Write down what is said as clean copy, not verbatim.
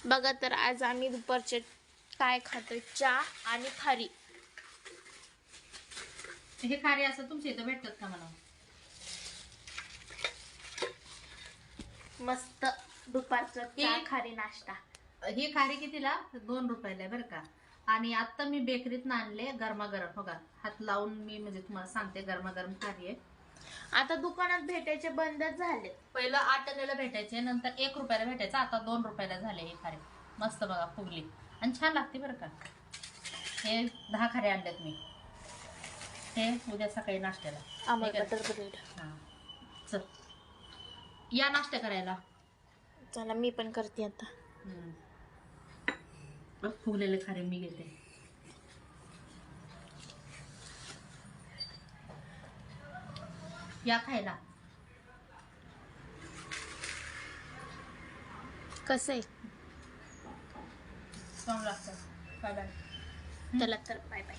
बघा तर आज आम्ही दुपारचे काय खातोय, चहा आणि खारी. हे खारी असं तुमच्या इथं भेटतात का मला? मस्त दुपारचं चहा खारी नाश्ता. ही खारी कितीला? 2 रुपयाला आहे बरं का. आणि आता मी बेकरीत आणले गरमागरम. बघा हात लावून मी म्हणजे तुम्हाला सांगते, गरमागरम खारी आहे. आता दुकानात भेटायचे बंदच झाले. पहिलं 8 आण्याला भेटायचे, नंतर 1 रुपयाला भेटायचं, आता 2 रुपयाला झाले हे खारी. मस्त बघा फुगली आणि छान लागते बरं का. हे 10 खारे आणल्यात मी. हे उद्या सकाळी नाश्त्याला. Amul butter bread. हां चल या नाश्ता करायला. चला मी पण करते आता. फुगलेले खारे मी घेते. या खायला. कसं आहे? चांगलं लागतं. Bye bye. चला तर बाय बाय.